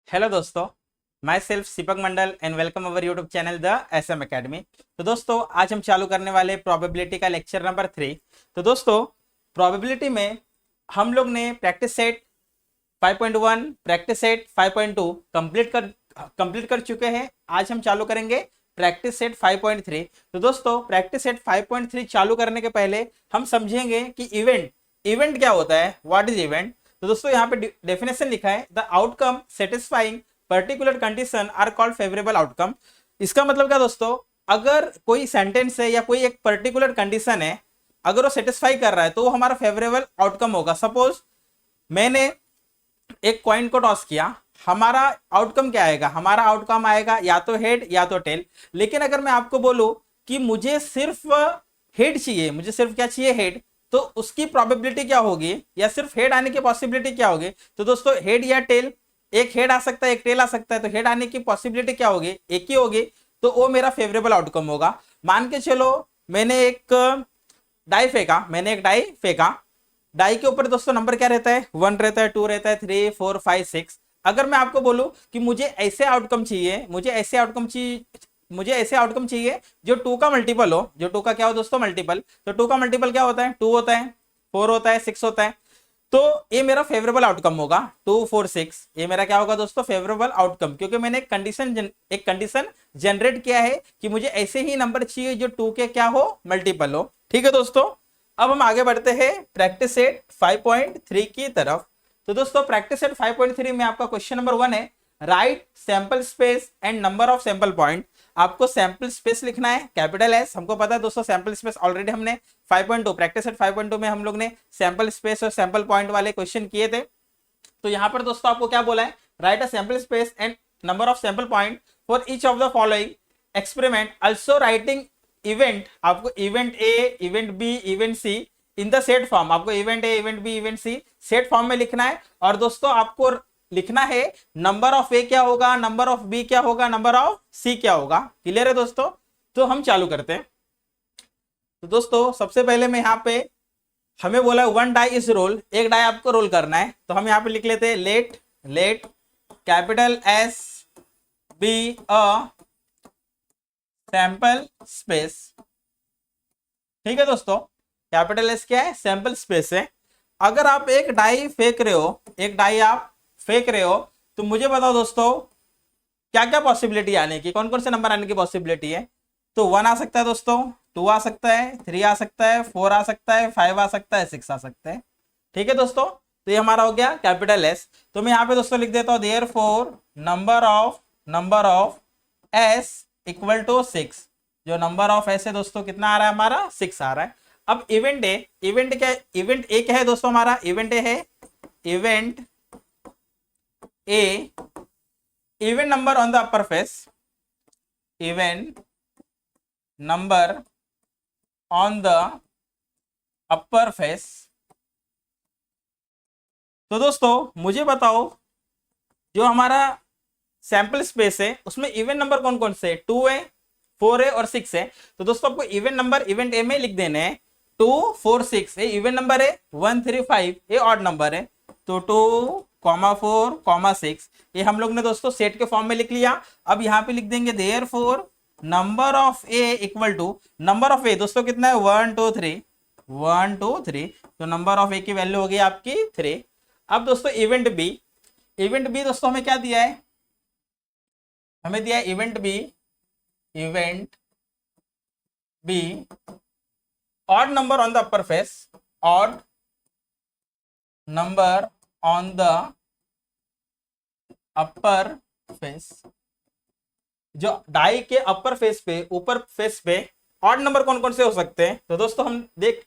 Hello दोस्तों, myself Deepak Mandal and welcome our YouTube channel the SM academy. तो दोस्तों आज हम चालू करने वाले प्रोबेबिलिटी का लेक्चर नंबर 3। तो दोस्तों प्रोबेबिलिटी में हम लोग ने practice set 5.1 practice set 5.2 complete कर चुके हैं। आज हम चालू करेंगे प्रैक्टिस सेट 5.3। तो दोस्तों प्रैक्टिस सेट 5.3 चालू करने के पहले हम समझेंगे कि इवेंट क्या होता है, व्हाट इज इवेंट। तो दोस्तों यहाँ पे डेफिनेशन लिखा है, the outcome satisfying particular condition are called favourable outcome. इसका मतलब क्या दोस्तों, अगर कोई सेंटेंस है या कोई एक पर्टिकुलर कंडीशन है, अगर वो सेटिस्फाई कर रहा है तो वो हमारा फेवरेबल आउटकम होगा। सपोज मैंने एक कॉइन को टॉस किया, हमारा आउटकम क्या आएगा, हमारा आउटकम आएगा या तो हेड या तो टेल। लेकिन अगर मैं आपको बोलूं कि मुझे सिर्फ हेड चाहिए, मुझे सिर्फ क्या चाहिए, हेड, तो उसकी प्रोबेबिलिटी क्या होगी या सिर्फ हेड आने की पॉसिबिलिटी क्या होगी। तो दोस्तों हेड या टेल, एक हेड आ सकता है एक टेल आ सकता है, तो हेड आने की पॉसिबिलिटी क्या होगी, एक ही होगी, तो वो मेरा फेवरेबल आउटकम होगा। मान के चलो मैंने एक डाई फेंका, डाई के ऊपर दोस्तों नंबर क्या रहता है, 1 रहता है, 2 रहता है, 3 4 5 6। अगर मैं आपको बोलूं कि मुझे ऐसे आउटकम चाहिए, मुझे ऐसे आउटकम चाहिए जो 2 का मल्टीपल हो, जो 2 का क्या हो दोस्तों, मल्टीपल। तो 2 का मल्टीपल क्या होता है, 2 होता है, 4 होता है, 6 होता है। तो ये मेरा फेवरेबल आउटकम होगा, 2 4 6। ये मेरा क्या होगा दोस्तों, फेवरेबल आउटकम, क्योंकि मैंने एक कंडीशन जनरेट किया है कि मुझे ऐसे ही नंबर चाहिए जो 2 के क्या हो, मल्टीपल हो। ठीक है दोस्तों, अब हम आगे बढ़ते हैं प्रैक्टिस सेट 5.3 की तरफ। तो दोस्तों प्रैक्टिस सेट 5.3 में आपका क्वेश्चन नंबर 1 है, right sample space and number of sample point. आपको सैंपल स्पेस लिखना है कैपिटल एस। हमको पता है दोस्तों सैंपल स्पेस ऑलरेडी हमने 5.2 प्रैक्टिस सेट 5.2 में हम लोग ने सैंपल स्पेस और सैंपल पॉइंट वाले क्वेश्चन किए थे। तो यहाँ पर दोस्तों आपको क्या बोला है, write a sample space and number of sample point for each of the following experiment, also writing event. आपको event A, event B, event C in the set form, आपको event A, event B, event C set form में लिखना है। और दोस्तों आपको लिखना है नंबर ऑफ ए क्या होगा, नंबर ऑफ बी क्या होगा, नंबर ऑफ सी क्या होगा। क्लियर है दोस्तों, तो हम चालू करते हैं। तो दोस्तों सबसे पहले मैं यहाँ पे, हमें बोला 1 डाई इज रोल, एक डाई आपको रोल करना है। तो हम यहाँ पे लिख लेते हैं let capital S be a sample space. ठीक है दोस्तों, कैपिटल एस क्या है, सैंपल स्पेस है। अगर आप एक डाई फेंक रहे हो, एक डाई आप फेंक रहे हो, तो मुझे बताओ दोस्तों क्या क्या पॉसिबिलिटी आने की, कौन कौन से नंबर आने की पॉसिबिलिटी है। तो 1 आ सकता है दोस्तों, 2 आ सकता है, 3 आ सकता है, 4 आ सकता है, 5 आ सकता है, 6 आ सकता है। ठीक है दोस्तों, तो ये हमारा हो गया कैपिटल एस। तो मैं यहाँ पे दोस्तों लिख देता हूँ therefore number of S equal to 6। जो नंबर ऑफ एस है दोस्तों कितना आ रहा है, हमारा 6 आ रहा है। अब इवेंट ए, इवेंट क्या है, इवेंट ए क्या है दोस्तों, हमारा इवेंट ए है, event A, event number on the upper face, event number on the upper face. तो दोस्तों मुझे बताओ जो हमारा सैंपल स्पेस है उसमें इवेंट नंबर कौन कौन से, 2 है, 4 है और 6 है। तो दोस्तों आपको इवेंट नंबर इवेंट ए में लिख देने हैं 2 4 6। ये इवेंट नंबर है, 1 3 5 ये ऑड नंबर है। तो 2 4 6 ये हम लोग ने दोस्तों सेट के फॉर्म में लिख लिया। अब यहाँ पे लिख देंगे therefore number of A equal to, number of A दोस्तों कितना है, 1 2 3, 1 2 3। तो नंबर ऑफ ए की वैल्यू होगी आपकी 3। अब दोस्तों इवेंट बी, इवेंट बी दोस्तों हमें क्या दिया है, हमें दिया है event B odd number on the upper face, odd number on the upper face. जो डाई के अपर फेस पे, ऊपर फेस पे ऑड नंबर कौन कौन से हो सकते हैं। तो दोस्तों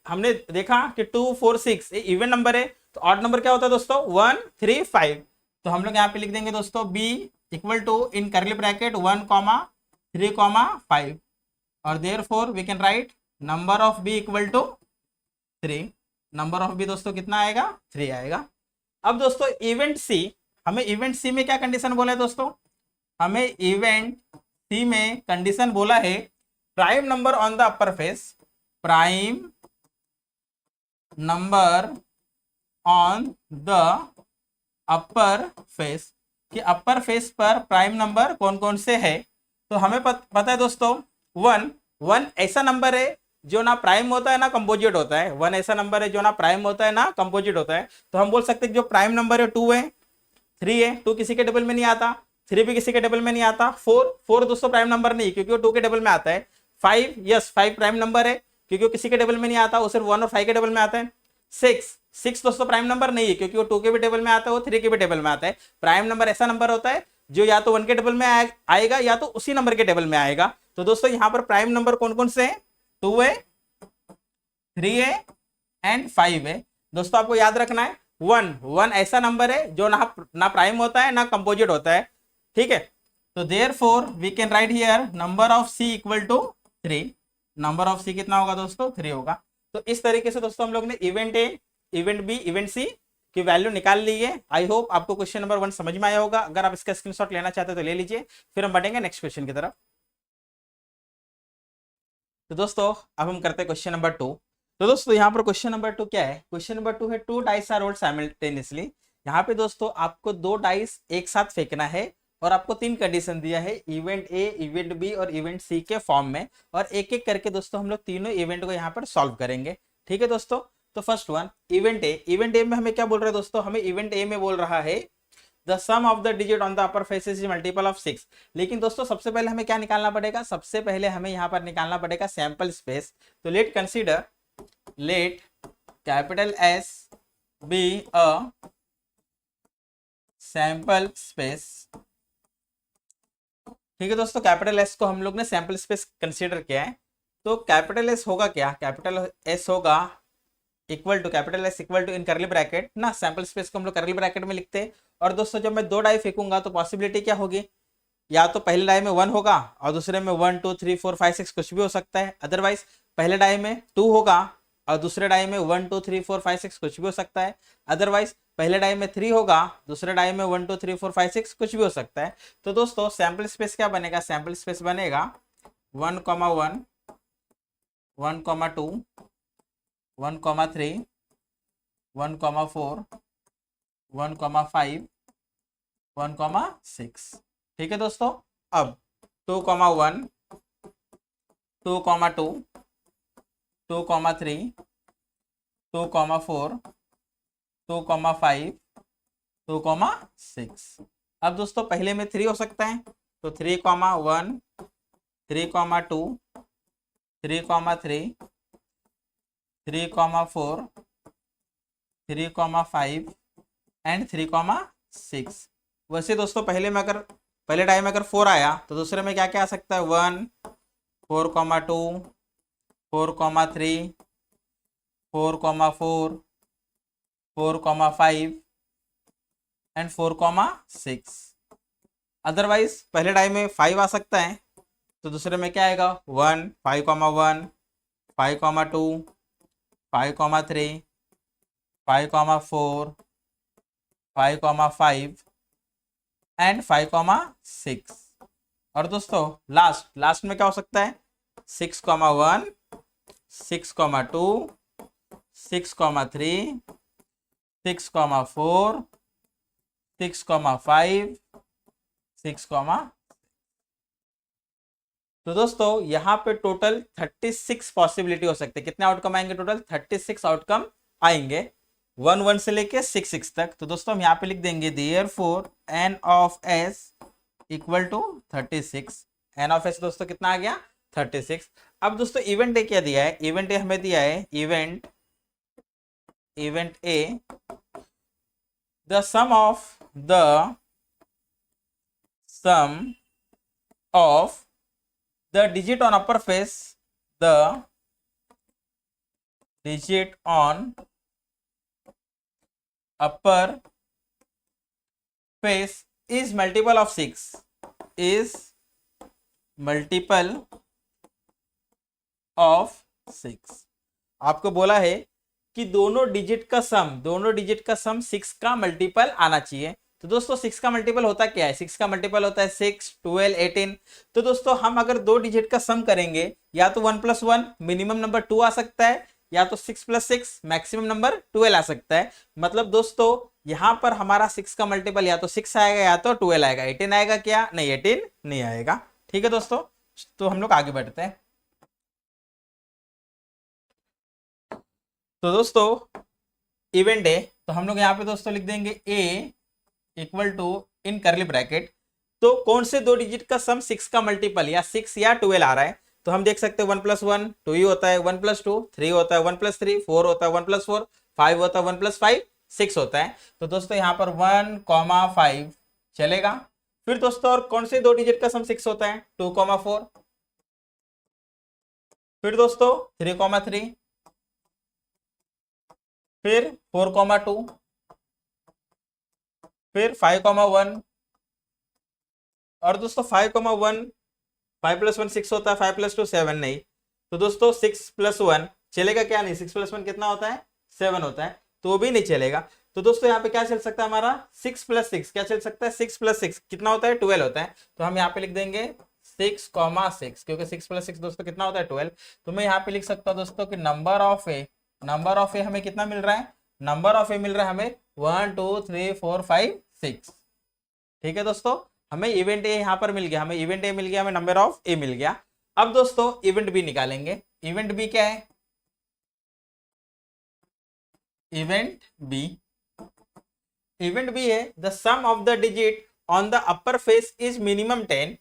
हमने देखा कि 2 4 6 ये इवेंट नंबर है। तो ऑड नंबर क्या होता है दोस्तों, 1 3 5। तो हम लोग यहाँ पे लिख देंगे दोस्तों B equal to in curly bracket 1 3 5 और therefore we can write number of B equal to 3। Number of B दोस्तों कितना आएगा, 3 आएगा। अब दोस्तों इवेंट सी, हमें इवेंट सी में क्या कंडीशन बोला है दोस्तों, हमें इवेंट सी में कंडीशन बोला है prime number on the upper face, prime number on the upper face. कि अपर फेस पर प्राइम नंबर कौन कौन से है। तो हमें पता है दोस्तों, वन वन ऐसा नंबर है जो ना प्राइम होता है ना कंपोजिट होता है। वन ऐसा नंबर है जो ना प्राइम होता है ना कंपोजिट होता है। तो हम बोल सकते हैं जो प्राइम नंबर है टू है, थ्री है, टू किसी के टेबल में नहीं आता, थ्री भी किसी के टेबल में नहीं आता, फोर फोर दोस्तों प्राइम नंबर नहीं क्योंकि वो टू के टेबल में आता है। Five, yes five prime number है क्योंकि वो किसी के टेबल में नहीं आता, वो सिर्फ वन और फाइव के टेबल में आता है। सिक्स सिक्स दोस्तों प्राइम नंबर नहीं है क्योंकि वो टू के भी टेबल में आता है, वो थ्री के भी टेबल में आता है। प्राइम नंबर ऐसा नंबर होता है जो या तो वन के टेबल में आएगा या तो उसी नंबर के टेबल में आएगा। तो दोस्तों यहाँ पर प्राइम नंबर कौन कौन से हैं, टू है, थ्री है एंड फाइव है। दोस्तों आपको याद रखना है वन वन ऐसा नंबर है जो ना प्राइम होता है ना कंपोजिट होता है, ठीक है। तो therefore we can write here number of C equal to three. Number of C कितना होगा दोस्तों, थ्री होगा। तो इस तरीके से दोस्तों हम लोग ने event A, event B, event C की वैल्यू निकाल ली है। आई होप आपको क्वेश्चन नंबर 1 समझ में आया होगा। अगर आप इसका स्क्रीनशॉट लेना चाहते हो तो ले लीजिए, फिर हम बढ़ेंगे नेक्स्ट क्वेश्चन की तरफ। तो दोस्तों अब हम करते हैं क्वेश्चन नंबर 2। तो दोस्तों यहाँ पर क्वेश्चन नंबर 2 क्या है, क्वेश्चन नंबर 2 है two dice are rolled simultaneously. यहाँ पे दोस्तों आपको दो डाइस एक साथ फेंकना है और आपको तीन कंडीशन दिया है, इवेंट ए, इवेंट बी और इवेंट सी के फॉर्म में। और एक एक करके दोस्तों हम लोग तीनों इवेंट को यहाँ पर सॉल्व करेंगे, ठीक है दोस्तों। तो first one event A. Event ए में हमें क्या बोल रहा है दोस्तों, हमें इवेंट ए में बोल रहा है the sum of the digit on the upper faces is multiple of 6। लेकिन दोस्तों सबसे पहले हमें क्या निकालना पड़ेगा, सबसे पहले हमें यहाँ पर निकालना पड़ेगा सैंपल स्पेस। तो late consider, let capital S be a sample space, ठीक है दोस्तों। कैपिटल एस को हम लोग ने सैंपल स्पेस कंसीडर किया है। तो कैपिटल एस होगा क्या, कैपिटल एस होगा equal to, capital S equal to in curly bracket ना, सैंपल स्पेस को हम लोग करली ब्रैकेट में लिखते हैं। और दोस्तों जब मैं दो डाई फेंकूंगा तो पॉसिबिलिटी क्या होगी, या तो पहले डाई में 1 होगा और दूसरे में 1 2 3 4 5 6 कुछ भी हो सकता है। अदरवाइज पहले डाई में 2 होगा और दूसरे डाई में 1 2 3 4 5 6 कुछ भी हो सकता है। अदरवाइज पहले डाई में 3 होगा, दूसरे डाई में 1 2 3 4 5 6 कुछ भी हो सकता है। तो दोस्तों सैंपल स्पेस क्या बनेगा, सैंपल स्पेस बनेगा 1 1 1 2 1 3 1 4 1 5 1 6, ठीक है दोस्तों। अब 2 1 2 2 2 3 2 4 2 5 2 6। अब दोस्तों पहले में 3 हो सकता है, तो 3 1 3 2 3 3 3 4 3 5 एंड 3 6। वैसे दोस्तों पहले टाइम में अगर 4 आया तो दूसरे में क्या क्या आ सकता है, 1 4 2 4 3 4 4 4 5 एंड 4 6। अदरवाइज पहले टाइम में 5 आ सकता है तो दूसरे में क्या आएगा, 1 5 1 5 2 5 3 5 4 5 5 एंड 5 6। और दोस्तों लास्ट में क्या हो सकता है, 6 1 6 2 6 3 6 4 6 5 6 तो दोस्तों यहाँ पे टोटल 36 पॉसिबिलिटी हो सकते हैं। कितने आउटकम आएंगे, टोटल 36 आउटकम आएंगे 1 1 से लेके 6 6 तक। तो दोस्तों हम यहाँ पे लिख देंगे therefore n of s equal to 36। n of s दोस्तों कितना आ गया, 36। अब दोस्तों इवेंट ए क्या दिया है, इवेंट ए हमें दिया है event A the sum of the digit on upper face, the digit on upper face is multiple of 6, is multiple of 6। आपको बोला है कि दोनों डिजिट का सम 6 का मल्टीपल आना चाहिए। तो दोस्तों 6 का मल्टीपल होता क्या है, 6 का मल्टीपल होता है 6 12 18। तो दोस्तों हम अगर दो डिजिट का सम करेंगे या तो 1 + 1 मिनिमम नंबर 2 आ सकता है, या तो 6 + 6 मैक्सिमम नंबर 12 आ सकता है। मतलब दोस्तों यहां पर हमारा 6 का मल्टीपल या तो 6 आएगा या तो 12 आएगा। 18 आएगा क्या? नहीं, 18 नहीं आएगा। ठीक है दोस्तों, तो हम लोग आगे बढ़ते हैं। तो दोस्तों इवेंट ए, तो हम लोग यहाँ पे दोस्तों लिख देंगे ए equal to in curly bracket, तो कौन से दो डिजिट का सम 6 का मल्टीपल या 6 या 12 आ रहा है। तो हम देख सकते हैं 1 + 1 2 ही होता है, 1 + 2 3 होता है, 1 + 3 4 होता है, 1 + 4 5 होता है, 1 + 5 6 होता है। तो दोस्तों यहाँ पर 1, 5 चलेगा। फिर दोस्तों और कौन से दो डिजिट का सम 6 होता है? 2, 4। फिर दोस्तों 3, 3, फिर 4, 2, फिर 5, 1, और दोस्तों 5, 1 5 + 1 6 होता है, 5 + 2 7 नहीं। तो दोस्तों 6 + 1 चलेगा क्या? नहीं, 6 + 1 कितना होता है? 7 होता है, तो भी नहीं चलेगा। तो दोस्तों यहाँ पे क्या चल सकता है हमारा? 6 + 6 क्या चल सकता है? 6 + 6 कितना होता है? 12 होता है। तो हम यहाँ पे लिख देंगे 6, 6, क्योंकि 6 + 6 दोस्तों कितना होता है? 12। तो मैं यहाँ पे लिख सकता हूँ दोस्तों कि नंबर ऑफ ए हमें कितना मिल रहा है? नंबर ऑफ ए मिल रहा है हमें 1 2 3 4 5 6। ठीक है दोस्तों, हमें इवेंट ए यहाँ पर मिल गया, हमें इवेंट ए मिल गया, हमें नंबर ऑफ ए मिल गया। अब दोस्तों इवेंट बी निकालेंगे। इवेंट बी क्या है? इवेंट बी है the sum of the digit on the upper face is minimum 10,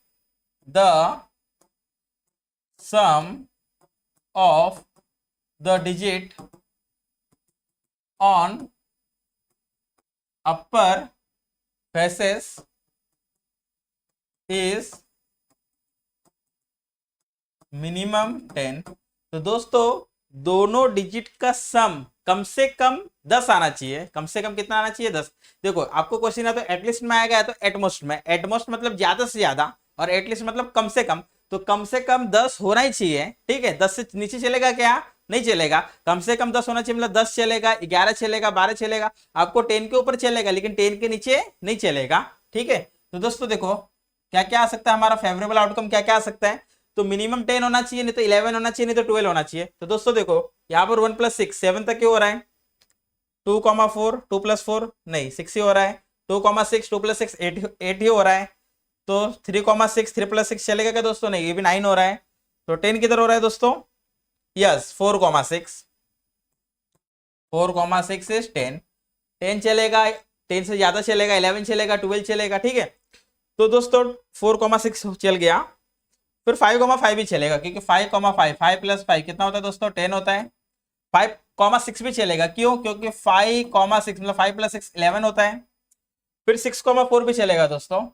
the sum of the digit on upper faces is minimum 10। तो दोस्तों दोनों डिजिट का सम कम से कम 10 आना चाहिए। कम से कम कितना आना चाहिए? 10। देखो आपको क्वेश्चन है तो एटलीस्ट में आएगा, तो एटमोस्ट में। एटमोस्ट मतलब ज्यादा से ज्यादा, और एटलीस्ट मतलब कम से कम। तो कम से कम 10 होना ही चाहिए। ठीक है, 10 से नीचे चलेगा क्या? नहीं चलेगा। कम से कम 10 होना चाहिए, मतलब 10 चलेगा, 11 चलेगा, 12 चलेगा, आपको 10 के ऊपर चलेगा, लेकिन 10 के नीचे नहीं चलेगा। ठीक है, तो दोस्तों देखो क्या क्या आ सकता है हमारा फेवरेबल आउटकम, क्या क्या आ सकता है। तो मिनिमम 10 होना चाहिए, नहीं तो 11 होना चाहिए, नहीं तो 12 होना चाहिए। तो दोस्तों देखो यहाँ पर 1 + 6 7 तक क्यों हो रहा है? 2, 4 2 + 4 नहीं 6 ही हो रहा है। 2, 6 2 + 6 8 ही हो रहा है। तो 3, 6 3 + 6 चलेगा क्या दोस्तों? नहीं, ये भी 9 हो रहा है। तो 10 किधर हो रहा है दोस्तों? Yes 4, 6 4, 6 is 10। 10 चलेगा, 10 से ज्यादा चलेगा, 11 चलेगा, 12 चलेगा। ठीक है, तो दोस्तों 4, 6 चल गया। फिर 5, 5 भी चलेगा, क्योंकि 5, 5 + 5 कितना होता है दोस्तों? 10 होता है। 5, 6 भी चलेगा, क्यों? क्योंकि 5, 6 मतलब 5 + 6 11 होता है। फिर 6, 4 भी चलेगा दोस्तों।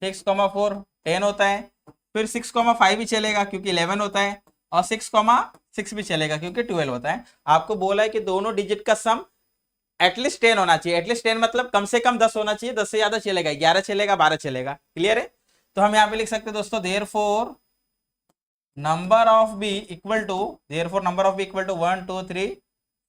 6, 4 10 होता है। फिर 6, 5 भी चलेगा, क्योंकि 11 होता है। और 6, 6 भी चलेगा, क्योंकि 12 होता है। आपको बोला है कि दोनों डिजिट का सम एटलीस्ट 10 होना चाहिए। एटलीस्ट 10 मतलब कम से कम 10 होना चाहिए, 10 से ज्यादा चलेगा, 11 चलेगा, 12 चलेगा। क्लियर है? तो हम यहाँ पे लिख सकते हैं दोस्तों therefore number of B equal to 1 2 3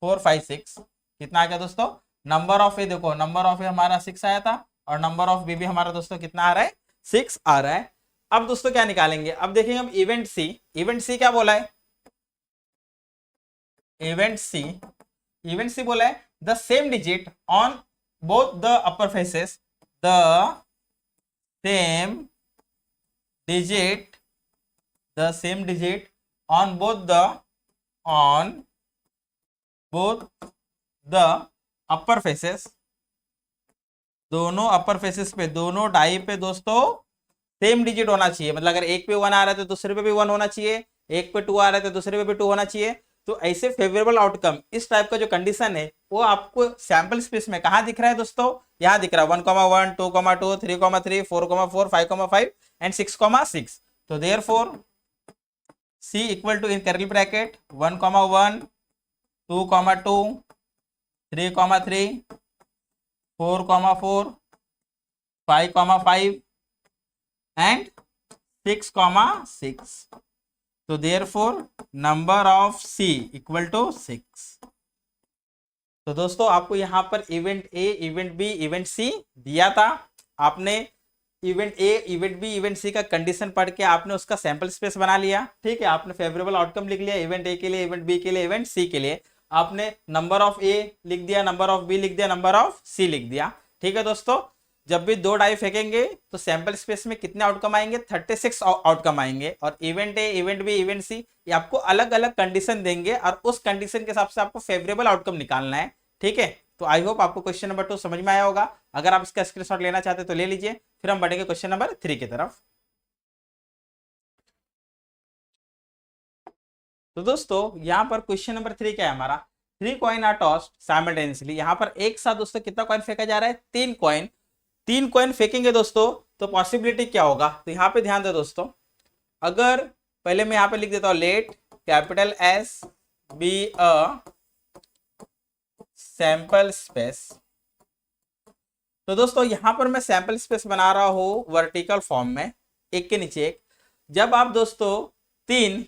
4 5 6। कितना आ गया दोस्तों? नंबर ऑफ ए, देखो नंबर ऑफ ए हमारा 6 आया था, और नंबर ऑफ बी भी हमारा दोस्तों कितना आ रहा है? 6 आ रहा है। अब दोस्तों क्या निकालेंगे? अब देखेंगे हम इवेंट सी। इवेंट सी क्या बोला है? इवेंट सी बोला है the same digit on both the upper faces, the same digit on both the upper faces, दोनों अपर फेसेस पे, दोनों डाई पे दोस्तों सेम डिजिट होना चाहिए। मतलब अगर एक पे 1 आ रहा है तो दूसरे पे भी 1 होना चाहिए, एक पे 2 आ रहा है तो दूसरे पे भी 2 होना चाहिए। तो ऐसे फेवरेबल आउटकम, इस टाइप का जो कंडीशन है वो आपको सैंपल स्पेस में कहाँ दिख रहा है दोस्तों? यहाँ दिख रहा है 1, 1 2, 2 3, 3 4, 4 5, 5 एंड 6, 6। तो therefore C equal to in curly bracket 1, 1 2, 2 3, 3 4, 4 5, 5 and 6, 6। तो therefore number of C equal to 6। तो दोस्तों आपको यहाँ पर event A, event B, event C दिया था। आपने event A, event B, event C का कंडीशन पढ़ के आपने उसका सैंपल स्पेस बना लिया। ठीक है, आपने फेवरेबल आउटकम लिख लिया इवेंट ए के लिए, इवेंट बी के लिए, इवेंट सी के लिए। आपने नंबर ऑफ ए लिख दिया, नंबर ऑफ बी लिख दिया, नंबर ऑफ सी लिख दिया। ठीक है दोस्तों, जब भी दो डाई फेंकेंगे तो सैंपल स्पेस में कितने आउटकम आएंगे, 36 आउटकम आएंगे। और event A, event B, event C, ये आपको अलग अलग कंडीशन देंगे और उस कंडीशन के हिसाब से आपको फेवरेबल आउटकम निकालना है। ठीक है, तो आई होप आपको क्वेश्चन नंबर 2 समझ में आया होगा। अगर आप इसका स्क्रीनशॉट लेना चाहते तो ले लीजिए, फिर हम बढ़ेंगे क्वेश्चन नंबर 3 की तरफ। तो दोस्तों यहाँ पर क्वेश्चन नंबर 3 क्या है हमारा, 3 कॉइन आर टॉस्ड साइमल्टेनियसली। यहाँ पर एक साथ दोस्तों कितना कॉइन फेंका जा रहा है, 3 कॉइन। 3 कॉइन फेंकेंगे दोस्तों तो पॉसिबिलिटी क्या होगा, तो यहाँ पे ध्यान दे दोस्तों। अगर पहले मैं यहाँ पे लिख देता हूँ, let capital S be a sample space. तो दोस्तों यहाँ पर मैं सैंपल स्पेस बना रहा हूँ वर्टिकल फॉर्म में, एक के नीचे एक। जब आप दोस्तों तीन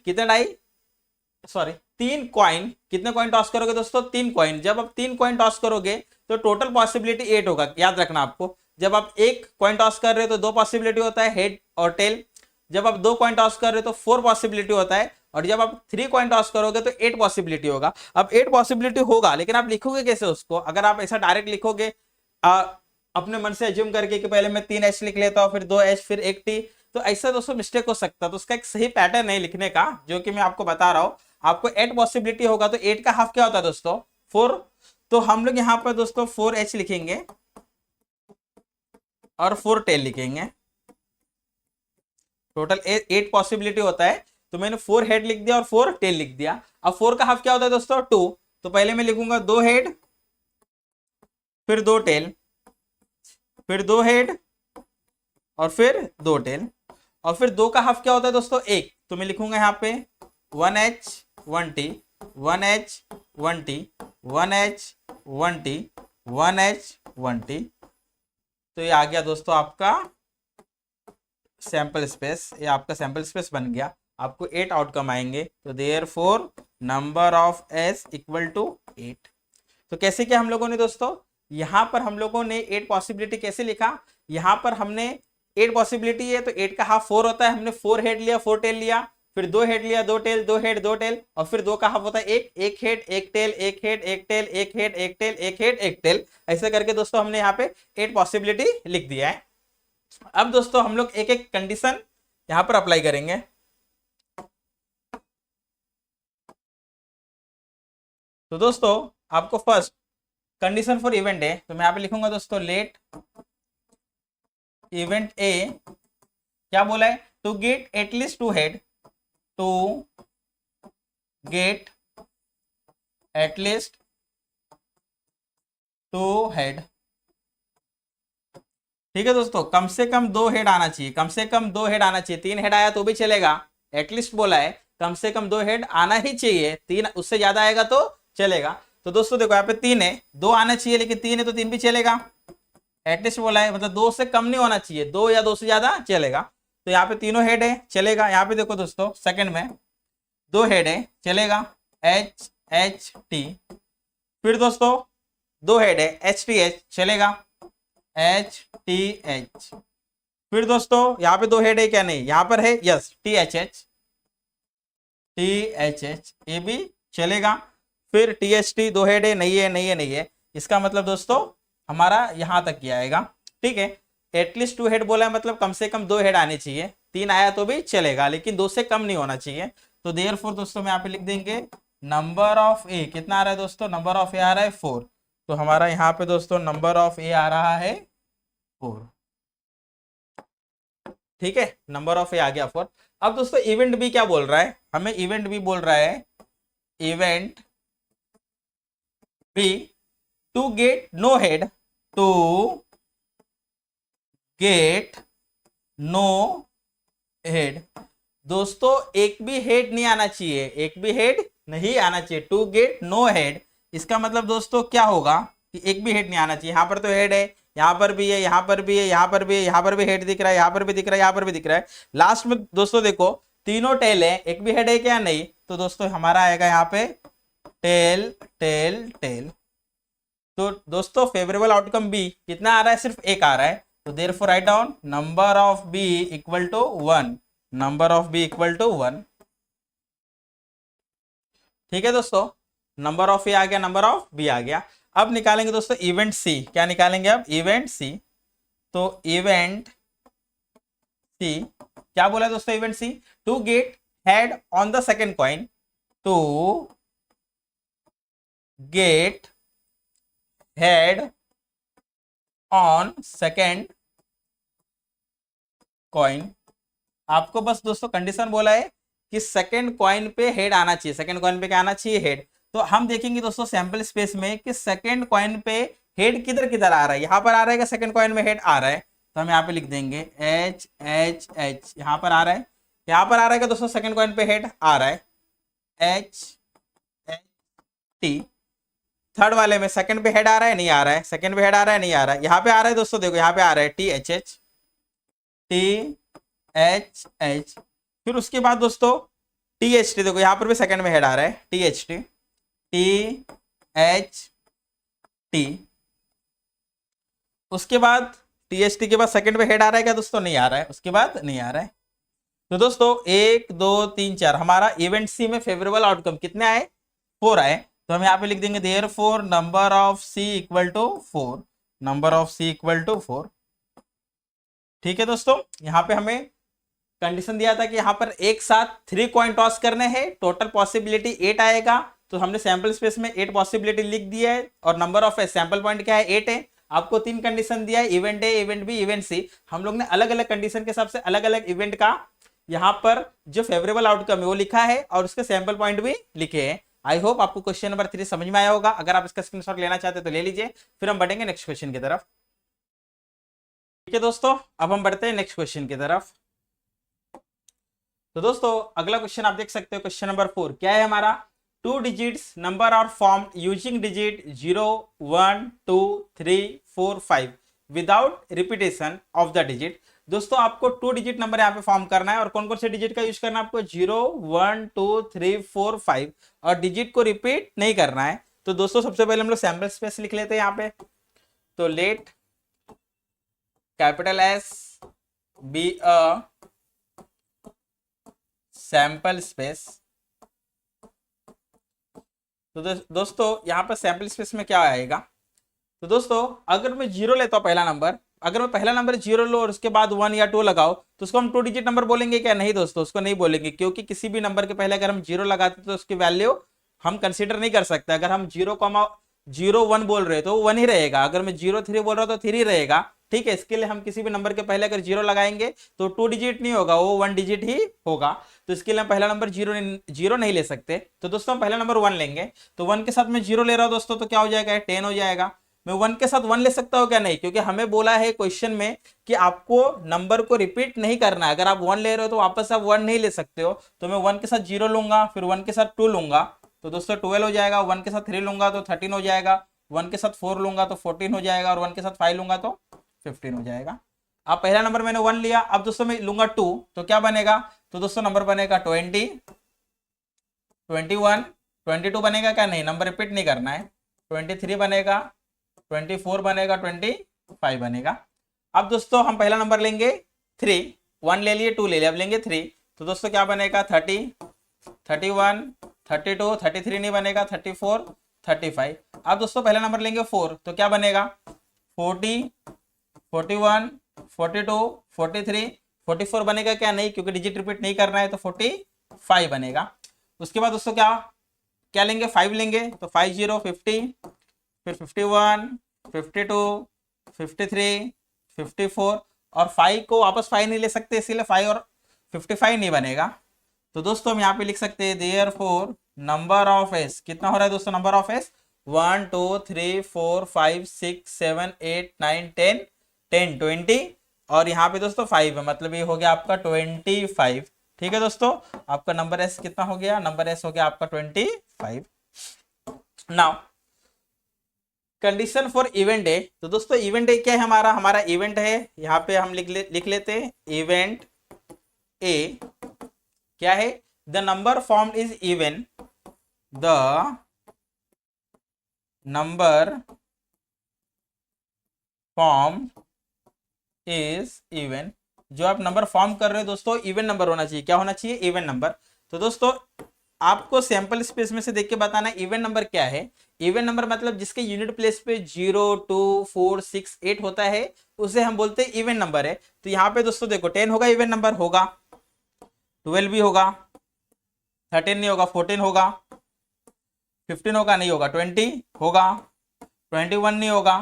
कॉइन, कितने कॉइन टॉस करोगे दोस्तों, 3 कॉइन। जब आप 3 कॉइन टॉस करोगे तो टोटल पॉसिबिलिटी 8 होगा। याद रखना आपको, जब आप एक कॉइन टॉस कर रहे हो तो 2 पॉसिबिलिटी होता है, हेड और टेल। जब आप 2 कॉइन टॉस कर रहे हो तो 4 पॉसिबिलिटी होता है, और जब आप 3 कॉइन टॉस करोगे तो 8 पॉसिबिलिटी होगा। अब 8 पॉसिबिलिटी होगा, लेकिन आप लिखोगे कैसे उसको। अगर आप ऐसा डायरेक्ट लिखोगे अपने मन से एज्यूम करके कि पहले मैं 3 एच लिख लेता हूँ, फिर 2 एच, फिर 1 टी, तो ऐसा दोस्तों मिस्टेक हो सकता है। तो उसका एक सही पैटर्न है लिखने का, जो कि मैं आपको बता रहा हूँ। आपको 8 पॉसिबिलिटी होगा, तो 8 का हाफ क्या होता है दोस्तों, 4। तो हम लोग यहाँ पर दोस्तों 4 एच लिखेंगे और 4 टेल लिखेंगे। टोटल 8 पॉसिबिलिटी होता है, तो मैंने 4 हेड लिख दिया और 4 टेल लिख दिया। अब 4 का हाफ क्या होता है दोस्तों, 2। तो पहले मैं लिखूंगा 2 हेड, फिर 2 टेल, फिर 2 हेड और फिर 2 टेल, और फिर 2 का हाफ क्या होता है दोस्तों, 1। तो मैं लिखूंगा यहाँ पे 1 H 1 T, 1 H 1 T, 1 H 1 T, 1 H 1 T. तो ये आ गया दोस्तों आपका सैंपल स्पेस, ये आपका सैंपल स्पेस बन गया। आपको 8 आउटकम आएंगे, तो therefore number of S equal to 8। तो कैसे किया हम लोगों ने दोस्तों, यहां पर हम लोगों ने 8 पॉसिबिलिटी कैसे लिखा, यहां पर हमने 8 पॉसिबिलिटी है तो 8 का हाफ 4 होता है। हमने 4 हेड लिया, 4 टेल लिया, फिर 2 हेड लिया, 2 टेल, 2 हेड, 2 टेल, और फिर 2 का हाफ होता है 1, 1 head, 1 tail, 1 head, 1 tail, 1 head, 1 tail, 1 head, 1 tail. ऐसे करके दोस्तों हमने यहाँ पे 8 पॉसिबिलिटी लिख दिया है। अब दोस्तों हम लोग एक एक कंडीशन यहां पर अप्लाई करेंगे। तो दोस्तों आपको फर्स्ट कंडीशन फॉर इवेंट है, तो मैं यहाँ पे लिखूंगा दोस्तों, लेट इवेंट ए क्या बोला है, to get at least 2 head, to get at least 2 head. ठीक है दोस्तों, कम से कम 2 हेड आना चाहिए, कम से कम 2 हेड आना चाहिए। 3 हेड आया तो भी चलेगा, एटलीस्ट बोला है, कम से कम 2 हेड आना ही चाहिए। 3 उससे ज्यादा आएगा तो चलेगा। तो दोस्तों देखो यहाँ पे 3 है, 2 आना चाहिए, लेकिन 3 है तो 3 भी चलेगा। एटलीस्ट बोला है मतलब 2 से कम नहीं होना चाहिए, 2 या 2 से ज्यादा चलेगा। तो यहाँ पे तीनों हेड है, चलेगा। यहाँ पे देखो दोस्तों सेकंड में 2 हेड है, चलेगा, एच एच टी। फिर दोस्तों 2 हेड है, एच टी एच, चलेगा, एच टी एच। फिर दोस्तों यहाँ पे 2 हेड है क्या, नहीं, यहाँ पर है, yes, T H H, T H H, ये भी चलेगा। फिर टी एच टी 2 हेड है, नहीं है, नहीं है, नहीं है। इसका मतलब दोस्तों हमारा यहां तक ही आएगा। ठीक है, एटलीस्ट 2 हेड बोला है, मतलब कम से कम 2 हेड आने चाहिए। 3 आया तो भी चलेगा, लेकिन 2 से कम नहीं होना चाहिए। तो देयरफॉर दोस्तों मैं यहाँ पे लिख देंगे नंबर ऑफ ए कितना आ रहा है दोस्तों, नंबर ऑफ ए आ रहा है 4। तो हमारा यहाँ पे दोस्तों नंबर ऑफ ए आ रहा है 4। ठीक है, नंबर ऑफ ए आ गया 4। अब दोस्तों इवेंट बी क्या बोल रहा है, हमें इवेंट बी बोल रहा है, event B to get no head, to get no head. दोस्तों एक भी हेड नहीं आना चाहिए, एक भी हेड नहीं आना चाहिए, टू गेट नो हेड। इसका मतलब दोस्तों क्या होगा कि एक भी हेड नहीं आना चाहिए। यहाँ पर तो हेड है, यहाँ पर भी है, यहाँ पर भी है, यहाँ पर भी है, यहाँ पर भी हेड दिख रहा है, यहाँ पर भी दिख रहा है, यहाँ पर भी दिख रहा है। लास्ट में दोस्तों देखो तीनों टेल है, एक भी हेड है क्या, नहीं। तो दोस्तों हमारा आएगा यहाँ पे टेल टेल टेल। तो दोस्तों फेवरेबल आउटकम बी कितना आ रहा है, सिर्फ 1 आ रहा है। तो therefore write down number of B equal to 1, number of B equal to 1। ठीक है दोस्तों, नंबर ऑफ ए आ गया, नंबर ऑफ बी आ गया। अब निकालेंगे दोस्तों इवेंट सी। क्या निकालेंगे अब? Event C. तो इवेंट सी क्या बोला दोस्तों? Event C, to get head on the second coin, to get head on second coin. आपको बस दोस्तों कंडीशन बोला है कि सेकेंड कॉइन पे हेड आना चाहिए। सेकेंड कॉइन पे क्या आना चाहिए? हेड। तो हम देखेंगे दोस्तों सैंपल स्पेस में कि सेकेंड कॉइन पे हेड किधर किधर आ रहा है। यहां पर आ रहा है कि सेकेंड कॉइन में हेड आ रहा है, तो हम यहाँ पे लिख देंगे एच एच एच। यहां पर आ रहा है, यहां पर आ रहा है कि दोस्तों सेकेंड कॉइन पे हेड आ रहा है, एच एच टी। थर्ड वाले में सेकंड पे हेड आ रहा है, नहीं आ रहा है? सेकंड पे हेड आ रहा है, नहीं आ रहा है? यहाँ पे आ रहा है दोस्तों, देखो यहाँ पे आ रहा है T H H, T H H. फिर उसके बाद दोस्तों टी एच टी, देखो यहाँ पर भी सेकंड में हेड आ रहा है, T H T, T H T. उसके बाद टी एच टी के बाद सेकंड पे हेड आ रहा है क्या दोस्तों? नहीं आ रहा है, उसके बाद नहीं आ रहा है। तो दोस्तों 1 2 3 4 हमारा इवेंट सी में फेवरेबल आउटकम कितने आए? 4 आए। तो हम यहाँ पे लिख देंगे therefore number of C equal to 4, number of C equal to 4। ठीक है दोस्तों, यहाँ पे हमें कंडीशन दिया था कि यहाँ पर एक साथ 3 कॉइन टॉस करने हैं, टोटल पॉसिबिलिटी 8 आएगा। तो हमने सैंपल स्पेस में 8 पॉसिबिलिटी लिख दिया है, और नंबर ऑफ सैंपल पॉइंट क्या है? 8 है। आपको 3 कंडीशन दिया है, event A, event B, event C. हम लोग ने अलग अलग कंडीशन के हिसाब से अलग अलग इवेंट का यहाँ पर जो फेवरेबल आउटकम है वो लिखा है, और उसके सैंपल पॉइंट भी लिखे हैं। आई होप आपको क्वेश्चन नंबर 3 समझ में आया होगा। अगर आप इसका स्क्रीनशॉट लेना चाहते हैं तो ले लीजिए, फिर हम बढ़ेंगे नेक्स्ट क्वेश्चन की तरफ। ठीक है दोस्तों, अब हम बढ़ते हैं नेक्स्ट क्वेश्चन की तरफ। तो दोस्तों अगला क्वेश्चन आप देख सकते हो, क्वेश्चन नंबर 4 क्या है हमारा? 2 digits number are formed using digit 0 1 2 3 4 5 without repetition of the digit. दोस्तों आपको 2 डिजिट नंबर यहाँ पे फॉर्म करना है, और कौन कौन से डिजिट का यूज करना है आपको? 0 1 2 3 4 5, और डिजिट को रिपीट नहीं करना है। तो दोस्तों सबसे पहले हम लोग सैंपल स्पेस लिख लेते हैं यहाँ पे। तो let capital S be a sample space. तो दोस्तों यहाँ पर सैंपल स्पेस में क्या आएगा? तो दोस्तों अगर मैं 0 लेता हूँ पहला नंबर, अगर मैं पहला नंबर 0 लो और उसके बाद 1 या 2 लगाओ, तो उसको हम 2 डिजिट नंबर बोलेंगे क्या? नहीं दोस्तों, उसको नहीं बोलेंगे, क्योंकि किसी भी नंबर के पहले अगर हम 0 लगाते तो उसकी वैल्यू हम कंसीडर नहीं कर सकते। अगर हम 0,01 बोल रहे तो 1 ही रहेगा, अगर मैं 0,3 बोल रहा हूँ तो 3 ही रहेगा। ठीक है, इसके लिए हम किसी भी नंबर के पहले अगर 0 लगाएंगे तो 2 डिजिट नहीं होगा, वो 1 डिजिट ही होगा। तो इसके लिए हम पहला नंबर 0 नहीं ले सकते। तो दोस्तों हम पहला नंबर 1 लेंगे। तो 1 के साथ मैं 0 ले रहा हूँ दोस्तों, तो क्या हो जाएगा? 10 हो जाएगा। मैं 1 के साथ 1 ले सकता हूँ क्या? नहीं, क्योंकि हमें बोला है क्वेश्चन में कि आपको नंबर को रिपीट नहीं करना है। अगर आप 1 ले रहे हो तो वापस आप 1 नहीं ले सकते हो। तो मैं 1 के साथ 0 लूंगा, फिर 1 के साथ 2 लूंगा, तो दोस्तों 12 हो जाएगा। 1 के साथ 3 लूंगा तो 13 हो जाएगा। 1 के साथ 4 लूंगा तो 14 हो जाएगा, और 1 के साथ 5 लूंगा तो 15 हो जाएगा। अब पहला नंबर मैंने 1 लिया, अब दोस्तों मैं लूंगा 2, तो क्या बनेगा? तो दोस्तों नंबर बनेगा 20, 21, 22 बनेगा क्या? नहीं, नंबर रिपीट नहीं करना है। 23 बनेगा, 24 बनेगा, 25 बनेगा। अब दोस्तों हम पहला नंबर लेंगे 3, 1 ले लिए, 2 ले लिया, अब लेंगे 3। तो दोस्तों क्या बनेगा? 30, 31, 32, 33 नहीं बनेगा, 34, 35। अब दोस्तों पहला नंबर लेंगे 4, तो क्या बनेगा? 40, 41, 42, 43, 44 बनेगा क्या? नहीं, क्योंकि डिजिट रिपीट नहीं करना है, तो 45 बनेगा। उसके बाद दोस्तों क्या क्या लेंगे? 5 लेंगे, तो 50, 50, फिर 51, 52, 53, 54, और 5 को वापस 5 नहीं ले सकते, इसीलिए 5 और 55 नहीं बनेगा। तो दोस्तों हम यहाँ पे लिख सकते हैं देयरफॉर नंबर ऑफ एस कितना हो रहा है दोस्तों? नंबर ऑफ एस 1 2 3 4 5 6 7 8 9 10 10 20, और यहाँ पे दोस्तों 5 है, मतलब ये हो गया आपका 25। ठीक है दोस्तों, आपका नंबर एस कितना हो गया? नंबर एस हो गया आपका 25। नाउ कंडीशन फॉर इवेंट ए। तो दोस्तों इवेंट ए क्या है? हमारा इवेंट है, यहाँ पे हम लिख लेते हैं इवेंट ए क्या है? The number form is even, the number form is even. जो आप नंबर फॉर्म कर रहे हो दोस्तों, इवन नंबर होना चाहिए। क्या होना चाहिए? Even number. तो दोस्तों आपको सैंपल स्पेस में से देख के बताना इवन नंबर क्या है। इवन नंबर मतलब जिसके यूनिट प्लेस पे 0 2 4 6 8 होता है उसे हम बोलते हैं इवन नंबर है। तो यहाँ पे दोस्तों देखो 10 होगा इवन नंबर होगा, 12 भी होगा, 13 नहीं होगा, 14 होगा, 15 होगा नहीं होगा, 20 होगा, 21 नहीं होगा,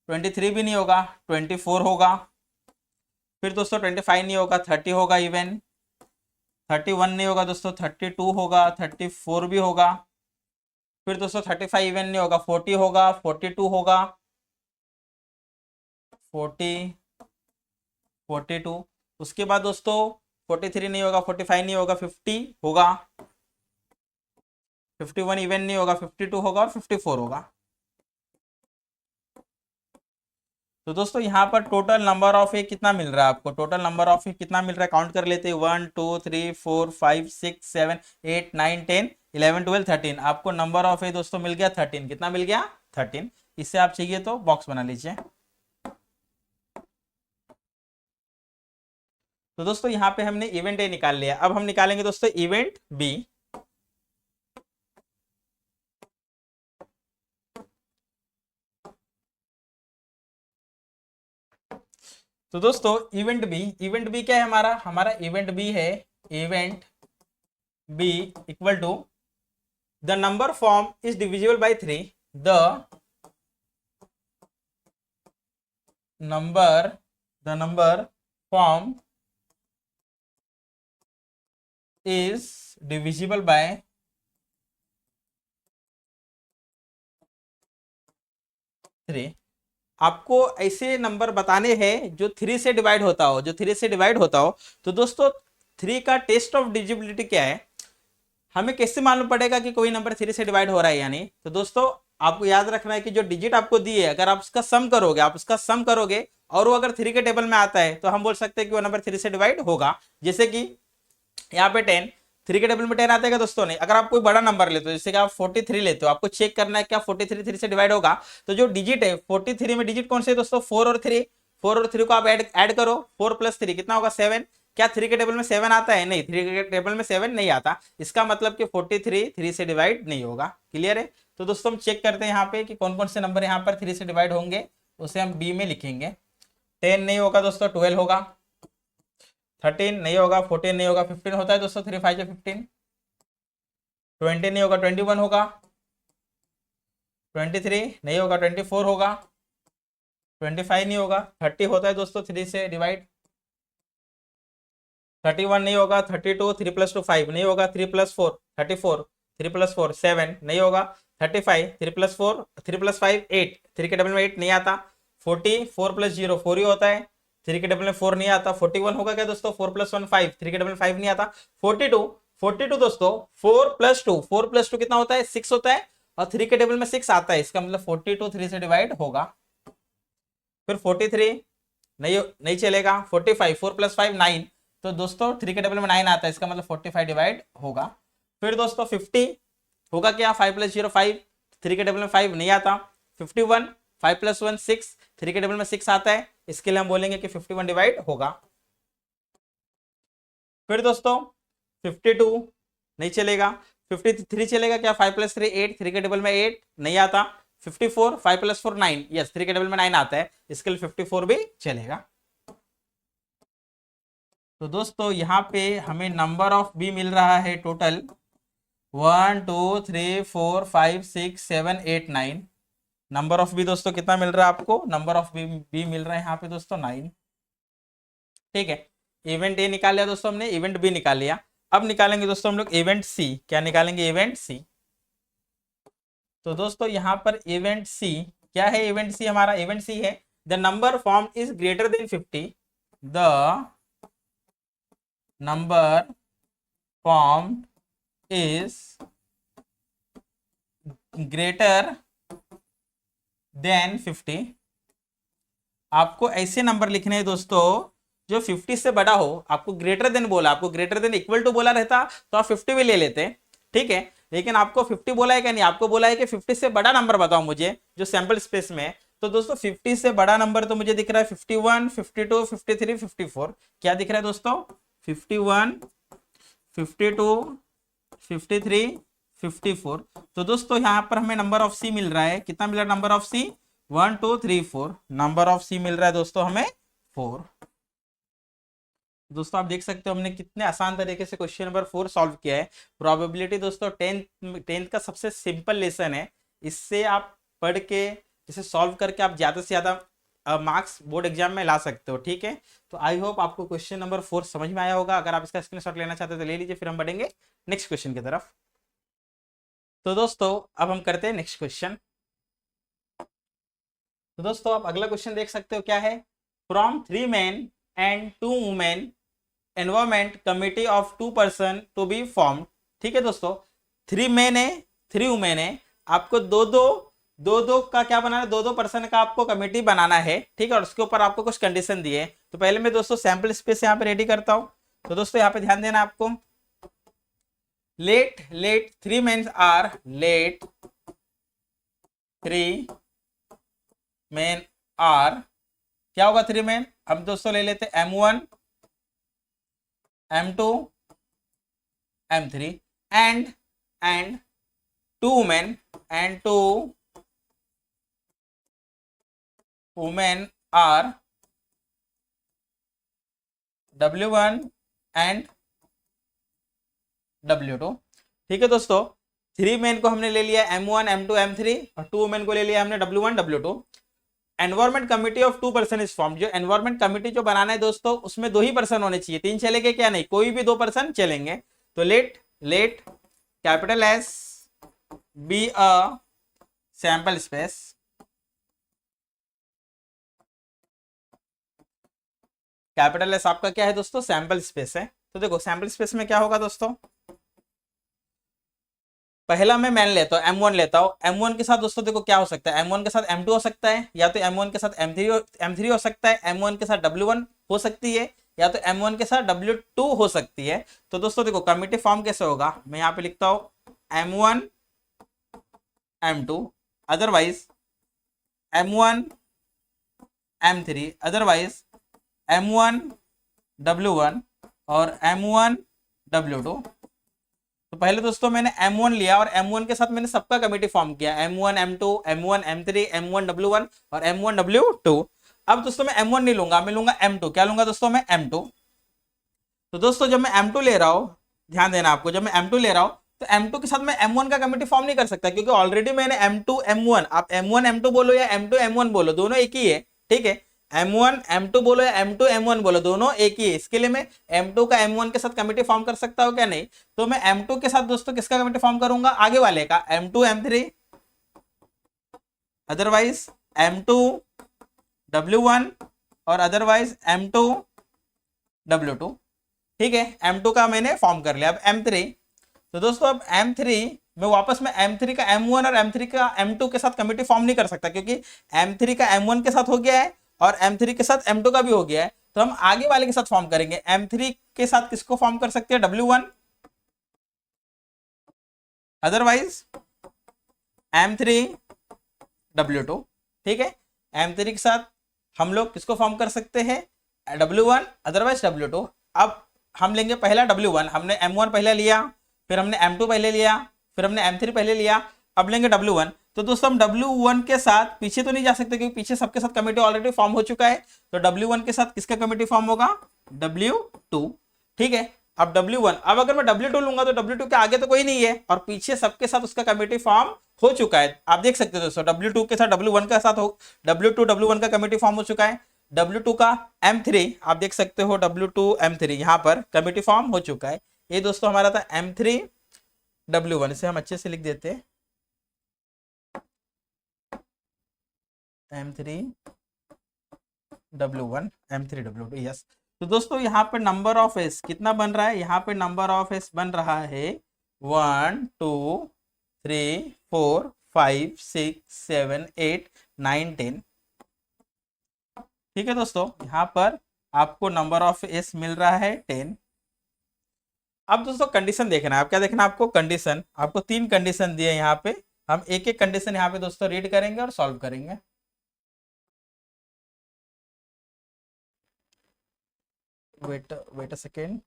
23 भी नहीं होगा, 24 होगा, फिर दोस्तों 25 नहीं होगा, 30 होगा इवन, 31 नहीं होगा दोस्तों, 32 होगा, 34 भी होगा, फिर दोस्तों 35 इवन नहीं होगा, 40 होगा, 42 होगा, 40 42, उसके बाद दोस्तों 43 नहीं होगा, 45 नहीं होगा, 50 होगा, 51 इवन नहीं होगा, 52 होगा और 54 होगा। तो दोस्तों यहाँ पर टोटल नंबर ऑफ ए कितना मिल रहा है आपको, टोटल नंबर ऑफ ए कितना मिल रहा है काउंट कर लेते हैं। 1 2 3 4 5 6 7 8 9 10 11 12 13, आपको नंबर ऑफ ए दोस्तों मिल गया 13। कितना मिल गया 13। इससे आप चाहिए तो बॉक्स बना लीजिए। तो दोस्तों यहाँ पे हमने इवेंट ए निकाल लिया, अब हम निकालेंगे दोस्तों इवेंट बी। तो दोस्तों इवेंट बी क्या है हमारा इवेंट बी है, event B equal to the number form is divisible by 3, the number form is divisible by 3। आपको ऐसे नंबर बताने हैं जो 3 से डिवाइड होता हो, तो दोस्तों 3 का टेस्ट ऑफ डिविजिबिलिटी क्या है, हमें कैसे मालूम पड़ेगा कि कोई नंबर 3 से डिवाइड हो रहा है या नहीं। तो दोस्तों आपको याद रखना है कि जो डिजिट आपको दी है अगर आप उसका सम करोगे और वो अगर 3 के टेबल में आता है तो हम बोल सकते हैं कि वो नंबर 3 से डिवाइड होगा। जैसे कि यहाँ पे 10 3 के टेबल में 10 आता है दोस्तों नहीं। अगर आप कोई बड़ा नंबर लेते हो जैसे कि आप 43 लेते हो, आपको चेक करना है क्या 43 3 से डिवाइड होगा। तो जो डिजिट है 43 में डिजिट कौन से है दोस्तों 4 और 3 को आप ऐड करो, 4 + 3 कितना होगा 7। क्या 3 के टेबल में 7 आता है, नहीं 3 के टेबल में 7 नहीं आता। इसका मतलब कि 43 3 से डिवाइड नहीं होगा। क्लियर है। तो दोस्तों हम चेक करते हैं यहाँ पे कि कौन कौन से नंबर यहाँ पर 3 से डिवाइड होंगे, उसे हम बी में लिखेंगे। 10 नहीं होगा दोस्तों, 12 होगा, 13 नहीं होगा, 14 नहीं होगा, 15 होता है दोस्तों, 3 5 15, 20 नहीं होगा, 21 होगा, 23 नहीं होगा, 24 होगा, 25 नहीं होगा, 30 होता है दोस्तों 3 से डिवाइड, 31 नहीं होगा, 32 3 + 2 5 नहीं होगा, 3 + 4 34, 3 + 4 7 नहीं होगा, 35 3 + 4 3 + 5 8, 3 के टेबल में 8 नहीं आता, 40 4 + 0 4 ही होता है, 3 के टेबल में 4 नहीं आता, 41 होगा क्या दोस्तों 4 + 1 5, 3 के टेबल में 5 नहीं आता, 42 दोस्तों 4 + 2 कितना होता है 6 होता है और 3 के टेबल में 6 आता है, इसका मतलब 42 3 से डिवाइड होगा। फिर 43 नहीं चलेगा, 45 4 + 5 9, तो दोस्तों 3 के टेबल में 9 आता है, इसका मतलब 45 डिवाइड होगा। फिर दोस्तों 50 होगा क्या 5 + 0 5, 3 के टेबल में 5 नहीं आता, 51 5 + 1 6, 3 के टेबल में 6 आता है, इसके लिए हम बोलेंगे कि 51 डिवाइड होगा। फिर दोस्तों 52 नहीं चलेगा, 53 चलेगा क्या 5 + 3 8, 3 के टेबल में 8 नहीं आता, 54 5 + 4 9, यस 3 के टेबल में 9 आता है, इसके लिए 54 भी चलेगा। तो दोस्तों यहाँ पे हमें नंबर ऑफ बी मिल रहा है टोटल 1 2 3 4 5 6 7 8 9। नंबर ऑफ बी दोस्तों कितना मिल रहा है आपको, नंबर ऑफ बी मिल रहा है यहाँ पे दोस्तों 9। ठीक है, इवेंट ए निकाल लिया दोस्तों हमने, इवेंट बी निकाल लिया। अब निकालेंगे दोस्तों हम लोग इवेंट सी। क्या निकालेंगे इवेंट सी। तो दोस्तों यहाँ पर इवेंट सी क्या है, इवेंट सी हमारा इवेंट सी है the number form is greater then 50, the number form is greater then 50। आपको ऐसे नंबर लिखने हैं दोस्तों जो 50 से बड़ा हो। आपको ग्रेटर देन बोला, आपको ग्रेटर देन इक्वल टू बोला रहता तो आप 50 भी ले लेते, ठीक है, लेकिन आपको 50 बोला है क्या नहीं, आपको बोला है कि 50 से बड़ा नंबर बताओ मुझे जो सैंपल स्पेस में। तो दोस्तों 50 से बड़ा नंबर तो मुझे दिख रहा है 51 52 53 54। क्या दिख रहा है दोस्तों 51 52 53, 54। तो दोस्तों यहाँ पर हमें नंबर ऑफ सी मिल रहा है, कितना मिल रहा है number of C? 1 2 3 4, number of C मिल रहा है दोस्तों हमें 4। दोस्तों आप देख सकते हो हमने कितने आसान तरीके से क्वेश्चन नंबर 4 सॉल्व किया है। प्रोबेबिलिटी दोस्तों टेंथ का सबसे सिंपल लेसन है, इससे आप पढ़ के इसे सॉल्व करके आप ज्यादा से ज्यादा मार्क्स बोर्ड एग्जाम में ला सकते हो। ठीक है, तो आई होप आपको क्वेश्चन नंबर 4 समझ में आया होगा। अगर आप इसका स्क्रीनशॉट लेना चाहते हो तो ले लीजिए, फिर हम बढ़ेंगे नेक्स्ट क्वेश्चन की तरफ। तो दोस्तों अब हम करते हैं नेक्स्ट क्वेश्चन। तो दोस्तों आप अगला क्वेश्चन देख सकते हो, क्या है? From 3 men and 2 women environment committee of 2 person to be form. ठीक है दोस्तों, 3 men है, 3 women है, आपको दो का क्या बनाना है? दो पर्सन का आपको कमेटी बनाना है। ठीक है, और उसके ऊपर आपको कुछ कंडीशन दिए। तो पहले मैं दोस्तों सैंपल स्पेस यहाँ पे रेडी करता हूँ। तो दोस्तों यहाँ पे ध्यान देना आपको, let 3 men are, let 3 men are, क्या होगा 3 men? हम दोस्तों ले लेते M1 M2 M3 and 2 women and 2 women are W1 and W2। ठीक है दोस्तों, 3 men को हमने ले लिया M1 M2 M3 और 2 women को ले लिया हमने W1 W2। Environment committee of 2 person is form. जो एनवायरमेंट कमिटी जो बनाना है दोस्तों, उसमें 2 ही पर्सन होने चाहिए, 3 चलेंगे क्या? नहीं, कोई भी 2 पर्सन चलेंगे। तो let capital S be a sample space. Capital S आपका क्या है दोस्तों? सैंपल स्पेस है। तो देखो सैंपल स्पेस में क्या होगा दोस्तों, पहला मैं मैन लेता हूँ, M1 लेता हूँ। M1 के साथ दोस्तों देखो क्या हो सकता है, M1 के साथ M2 हो सकता है, या तो M1 के साथ M3 हो सकता है, M1 के साथ W1 हो सकती है, या तो M1 के साथ W2 हो सकती है। तो दोस्तों देखो कमिटी फॉर्म कैसे होगा, मैं यहाँ पे लिखता हूँ M1 M2, otherwise M1 M3, otherwise M1 W1 और M1 W2। तो पहले दोस्तों मैंने M1 लिया और M1 के साथ मैंने सबका कमेटी फॉर्म किया, M1 M2 M1 M3 M1 W1 और M1 W2। अब दोस्तों मैं M1 नहीं लूंगा, मैं लूंगा M2। क्या लूंगा दोस्तों? मैं M2। तो दोस्तों जब मैं M2 ले रहा हूं, ध्यान देना आपको, जब मैं M2 ले रहा हूं तो M2 के साथ मैं M1 का कमेटी फॉर्म नहीं कर सकता, क्योंकि ऑलरेडी मैंने M2 M1, आप M1 M2 बोलो या M2 M1 बोलो, दोनों एक ही है। ठीक है, M1 M2 बोलो या M2 M1 बोलो, दोनों एक ही है। इसके लिए मैं M2 का M1 के साथ कमेटी फॉर्म कर सकता हूं क्या? नहीं। तो मैं M2 के साथ दोस्तों किसका कमेटी फॉर्म करूंगा? आगे वाले का, M2 M3, otherwise M2 W1 और अदरवाइज M2 W2। ठीक है, M2 का मैंने फॉर्म कर लिया। अब M3, तो दोस्तों अब M3 मैं वापस में M3 का M1 और M3 का M2 के साथ कमिटी फॉर्म नहीं कर सकता, क्योंकि M3 का M1 के साथ हो गया है और M3 के साथ M2 का भी हो गया है। तो हम आगे वाले के साथ फॉर्म करेंगे। M3 के साथ किसको फॉर्म कर सकते हैं? W1, otherwise M3 W2। ठीक है, M3 के साथ हम लोग किसको फॉर्म कर सकते हैं? W1 otherwise W2। अब हम लेंगे पहला W1, हमने M1 पहले लिया, फिर हमने M2 पहले लिया, फिर हमने M3 पहले लिया, अब लेंगे W1। तो दोस्तों हम W1 के साथ पीछे तो नहीं जा सकते, क्योंकि पीछे सबके साथ कमेटी ऑलरेडी फॉर्म हो चुका है। तो W1 के साथ किसका कमेटी फॉर्म होगा? W2। ठीक है, अब W1, अब अगर मैं W2 लूंगा तो W2 के आगे तो कोई नहीं है और पीछे सबके साथ उसका कमेटी फॉर्म हो चुका है। आप देख सकते हो दोस्तों, W2 के साथ W1 के साथ हो, W2 W1 का कमेटी फॉर्म हो चुका है। W2 का M3 आप देख सकते हो, W2 M3 यहां पर कमेटी फॉर्म हो चुका है। ये दोस्तों हमारा था M3 W1, इसे हम अच्छे से लिख देते हैं, M3 W1 M3 W2। Yes, तो दोस्तों यहाँ पर नंबर ऑफ एस कितना बन रहा है? यहाँ पे नंबर ऑफ एस बन रहा है 1 2 3 4 5 6 7 8 9 10। ठीक है दोस्तों, यहाँ पर आपको नंबर ऑफ एस मिल रहा है 10। अब दोस्तों कंडीशन देखना है, आप क्या देखना है आपको? कंडीशन, आपको 3 कंडीशन दिए यहाँ पे। हम एक एक कंडीशन यहाँ पे दोस्तों रीड करेंगे और सॉल्व करेंगे। Wait a second.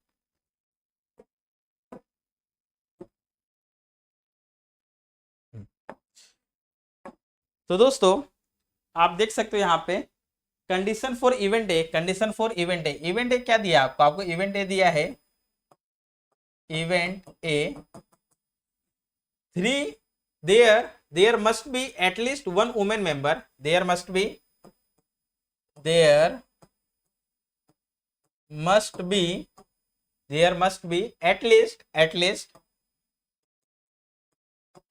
तो दोस्तों आप देख सकते हो यहाँ पे condition for event A, condition for event A, event A क्या दिया आपको, आपको इवेंट ए दिया है, event A 3, there must be at least one women member, there must be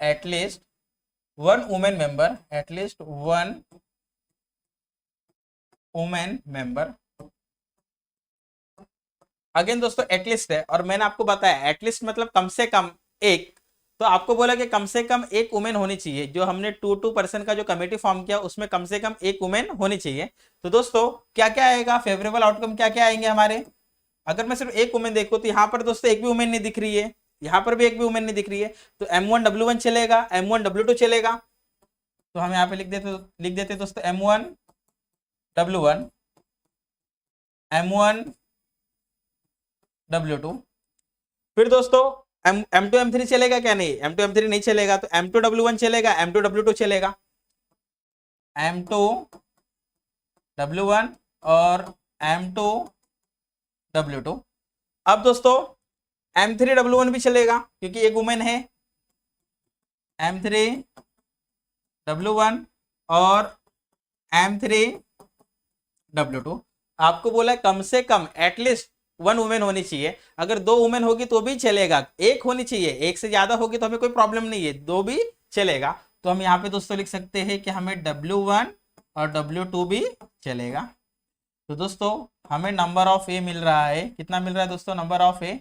at least one woman member, at least one woman member। Again दोस्तों at least है, और मैंने आपको बताया एटलीस्ट मतलब कम से कम एक, तो आपको बोला कि कम से कम एक वुमेन होनी चाहिए। जो हमने 2% का जो कमेटी फॉर्म किया उसमें कम से कम एक वुमेन होनी चाहिए। तो दोस्तों क्या क्या आएगा, फेवरेबल आउटकम क्या क्या आएंगे हमारे। अगर मैं सिर्फ एक वुमेन देखूं तो यहाँ पर दोस्तों एक भी वुमेन नहीं दिख रही है, यहाँ पर भी एक भी वुमेन नहीं दिख रही है, तो M1W1 चलेगा, M1W2 चलेगा। तो हम यहाँ पे लिख देते दोस्तों M1W1, M1W2। फिर दोस्तों M2 M3 चलेगा क्या, नहीं M2 M3 नहीं चलेगा, तो M2W1 चलेगा, M2W2 चलेगा, M2W1 और M2W2। अब दोस्तों M3W1 भी चलेगा क्योंकि एक वुमेन है, M3W1 और M3W2। आपको बोला कम से कम एटलीस्ट वन वुमेन होनी चाहिए। अगर दो वुमेन होगी तो भी चलेगा, एक होनी चाहिए, एक से ज्यादा होगी तो हमें कोई प्रॉब्लम नहीं है, दो भी चलेगा। तो हम यहाँ पे दोस्तों लिख सकते हैं कि हमें W1 और W2 भी चलेगा। तो दोस्तों हमें नंबर ऑफ ए मिल रहा है, कितना मिल रहा है दोस्तों, नंबर ऑफ ए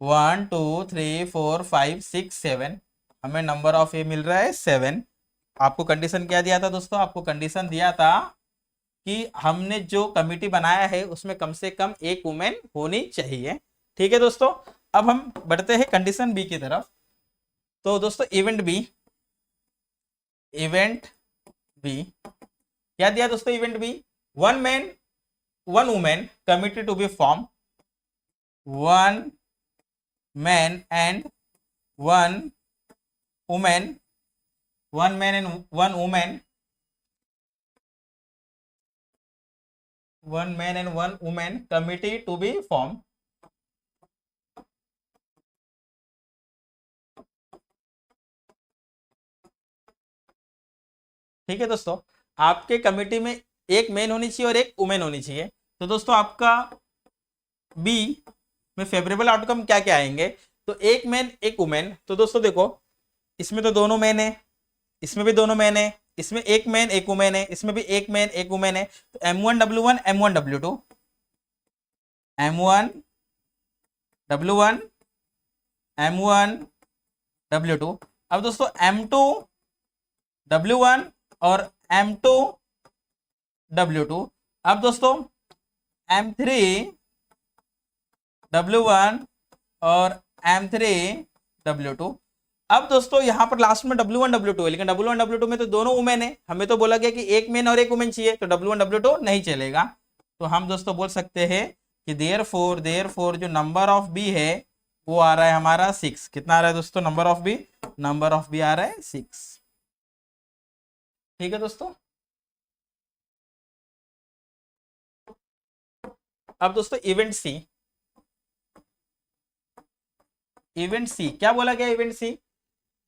1 2 3 4 5 6 7, हमें नंबर ऑफ ए मिल रहा है 7। आपको कंडीशन क्या दिया था दोस्तों, आपको कंडीशन दिया था कि हमने जो कमिटी बनाया है उसमें कम से कम एक वुमेन होनी चाहिए। ठीक है दोस्तों, अब हम बढ़ते हैं कंडीशन बी की तरफ। तो दोस्तों इवेंट बी क्या दिया दोस्तों, event B 1 man 1 women committee to be form, 1 man and 1 women, 1 man and 1 women, 1 man and 1 women committee to be form. ठीक है दोस्तों, आपके कमिटी में एक मैन होनी चाहिए और एक वुमेन होनी चाहिए। तो दोस्तों आपका बी में फेवरेबल आउटकम क्या क्या आएंगे, तो एक मैन एक वुमेन। तो दोस्तों देखो इसमें तो दोनों मैन है, इसमें भी दोनों मैन है, इसमें एक मैन एक वुमेन है, इसमें भी एक मैन एक वुमेन है। तो M1W1 M1W2, M1W1 M1W2। अब दोस्तों M2W1 और M2W2। अब दोस्तों M3W1 और M3W2। अब दोस्तों यहाँ पर लास्ट में W1 W2 है, लेकिन W1 W2 में तो दोनों वुमेन है, हमें तो बोला गया कि एक मैन और एक वुमेन चाहिए, तो W1 W2 नहीं चलेगा। तो हम दोस्तों बोल सकते हैं कि देयरफॉर जो नंबर ऑफ बी है वो आ रहा है हमारा 6। कितना आ रहा है दोस्तों number of B, number of B आ रहा है 6। ठीक है दोस्तों, अब दोस्तों इवेंट सी क्या बोला गया, event C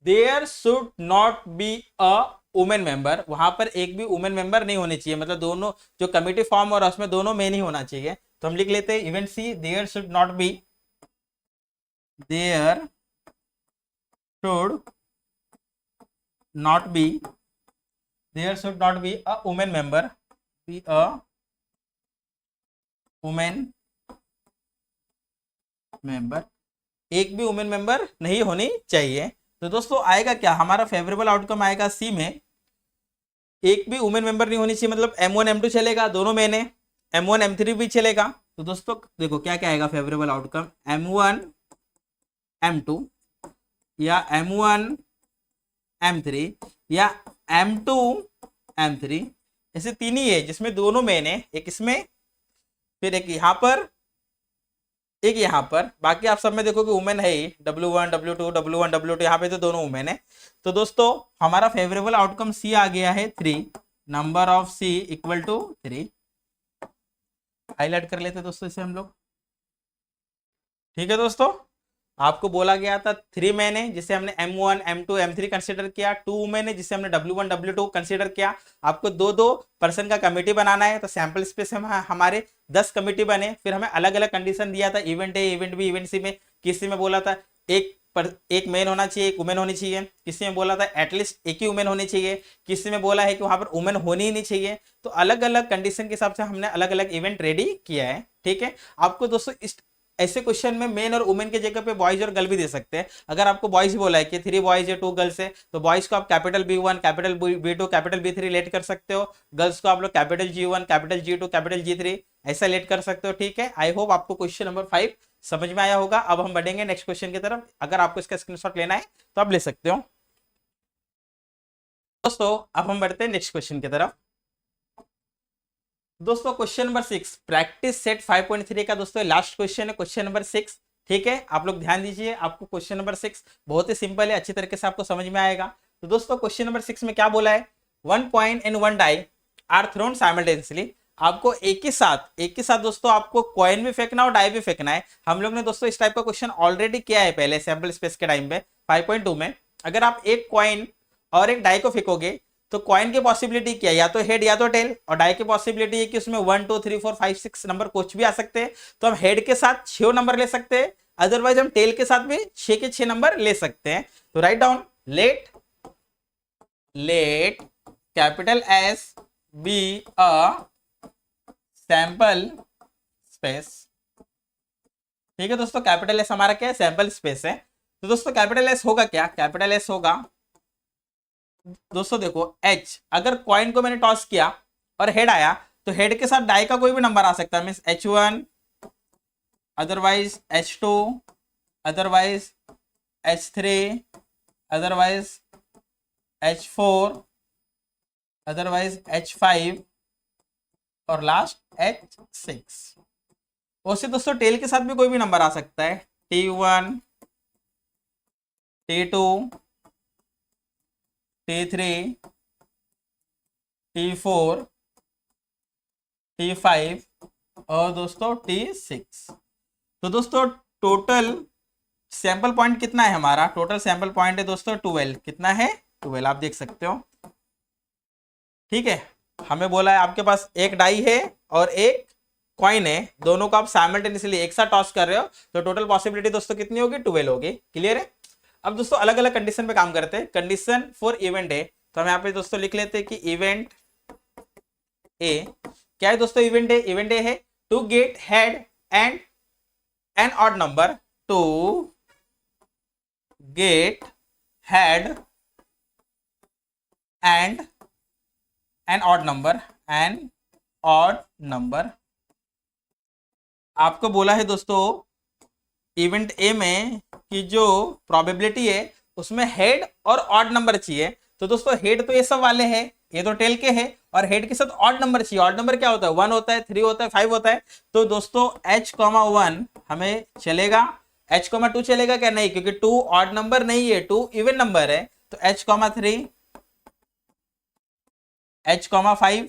there should not be a women member, वहां पर एक भी वुमेन मेंबर नहीं होनी चाहिए, मतलब दोनों जो कमिटी फॉर्म और उसमें दोनों मेन ही होना चाहिए। तो हम लिख लेते हैं event C there should not be a women member, एक भी वुमेन मेंबर नहीं होनी चाहिए। तो दोस्तों आएगा क्या, हमारा फेवरेबल आउटकम आएगा सी में, एक भी वुमेन मेंबर नहीं होनी चाहिए, मतलब M1 M2 चलेगा, दोनों मैन है, M1 M3 भी चलेगा। तो दोस्तों देखो क्या क्या आएगा फेवरेबल आउटकम, M1 M2 या M1 M3 या M2 M3, ऐसे तीन ही है जिसमें दोनों मैन है, एक इसमें फिर एक यहाँ पर एक यहाँ पर, बाकी आप सब में देखो कि वुमेन है ही, W1 W2 W1 W2, यहाँ पे तो दोनों वुमेन है। तो दोस्तों हमारा फेवरेबल आउटकम सी आ गया है 3, number of C equal to 3। Highlight कर लेते दोस्तों इसे हम लोग। ठीक है दोस्तों, आपको बोला गया था 3 मैन है जिसे हमने M1 M2 M3 कंसीडर किया, 2 मैन है जिसे हमने W1 W2 कंसीडर किया। आपको दो दो पर्सन का कमेटी बनाना है, तो सैंपल स्पेस में हमारे 10 कमेटी बने। फिर हमें अलग अलग कंडीशन दिया था, event A, event B, event C में। किसी में बोला था एक मेन होना चाहिए, एक वुमेन होनी चाहिए। किसी में बोला था एटलीस्ट एक ही वुमेन होनी चाहिए। किसी में बोला है कि वहां पर वुमेन होनी ही नहीं चाहिए। तो अलग अलग कंडीशन के हिसाब से हमने अलग अलग इवेंट रेडी किया है। ठीक है, आपको दोस्तों इस ऐसे क्वेश्चन में मेन और वुमेन के जगह पे बॉयज और गर्ल भी दे सकते हैं। अगर आपको बॉयज ही बोला है कि 3 बॉयज है 2 गर्ल्स है, तो बॉयज को आप capital B1 capital B2 capital B3 late कर सकते हो। गर्ल्स को आप लोग capital G1 capital G2 capital G3 ऐसा लेट कर सकते हो। ठीक है, आई होप आपको क्वेश्चन नंबर 5 समझ में आया होगा। अब हम बढ़ेंगे नेक्स्ट क्वेश्चन की तरफ। अगर आपको इसका स्क्रीनशॉट लेना है तो आप ले सकते हो। दोस्तों अब हम बढ़ते हैं नेक्स्ट क्वेश्चन की तरफ। दोस्तों क्वेश्चन नंबर 6 प्रैक्टिस सेट 5.3 का दोस्तों लास्ट क्वेश्चन है, क्वेश्चन नंबर 6। ठीक है, आप लोग ध्यान दीजिए, आपको क्वेश्चन नंबर 6 बहुत ही सिंपल है, अच्छी तरीके से आपको समझ में आएगा। तो दोस्तों क्वेश्चन नंबर 6 में क्या बोला है, 1 coin and 1 die are thrown simultaneously. आपको एक ही साथ दोस्तों आपको कॉइन भी फेंकना और डाई भी फेंकना है। हम लोग ने दोस्तों इस टाइप का क्वेश्चन ऑलरेडी किया है पहले सैंपल स्पेस के टाइम पे 5.2 में। अगर आप एक कॉइन और एक डाई को फेंकोगे तो कॉइन की पॉसिबिलिटी क्या है, या तो हेड या तो टेल, और डाई की पॉसिबिलिटी है कि उसमें 1 2 3 4 5 6 नंबर कुछ भी आ सकते हैं। तो हम हेड के साथ 6 नंबर ले सकते हैं, अदरवाइज हम टेल के साथ भी 6 के 6 नंबर ले सकते हैं। तो write down let capital S be a sample space. ठीक है दोस्तों, कैपिटल S हमारा क्या है, सैंपल स्पेस है। तो दोस्तों कैपिटल S होगा क्या, कैपिटल S होगा दोस्तों देखो H, अगर कॉइन को मैंने टॉस किया और हेड आया तो हेड के साथ डाई का कोई भी नंबर आ सकता है, means H1 otherwise H2 otherwise H3 otherwise H4 otherwise H5 और लास्ट H6। उससे दोस्तों टेल के साथ भी कोई भी नंबर आ सकता है, T1 T2 T3 T4 T5 और दोस्तों T6। तो दोस्तों टोटल सैंपल पॉइंट कितना है हमारा, टोटल सैंपल पॉइंट है दोस्तों 12। कितना है, 12, आप देख सकते हो। ठीक है, हमें बोला है आपके पास एक डाई है और एक कॉइन है, दोनों को आप साइमल्टेनियसली एक साथ टॉस कर रहे हो, तो टोटल पॉसिबिलिटी दोस्तों कितनी होगी, 12 होगी। क्लियर है। अब दोस्तों अलग अलग कंडीशन पे काम करते हैं। कंडीशन फॉर इवेंट ए, तो हम यहाँ पे दोस्तों लिख लेते हैं कि इवेंट ए क्या है दोस्तों, इवेंट ए है to get head and an odd number, to get head and an odd number. आपको बोला है दोस्तों इवेंट ए में कि जो प्रोबेबिलिटी है उसमें हेड और ऑड नंबर चाहिए। तो दोस्तों हेड तो ये सब वाले हैं, ये तो टेल के हैं, और हेड के साथ ऑड नंबर चाहिए। ऑड नंबर क्या होता है, 1 होता है, 3 होता है, 5 होता है। तो दोस्तों H1 हमें चलेगा, H2 चलेगा क्या, नहीं, क्योंकि 2 ऑड नंबर नहीं है, 2 इवन नंबर है। तो H3 H5।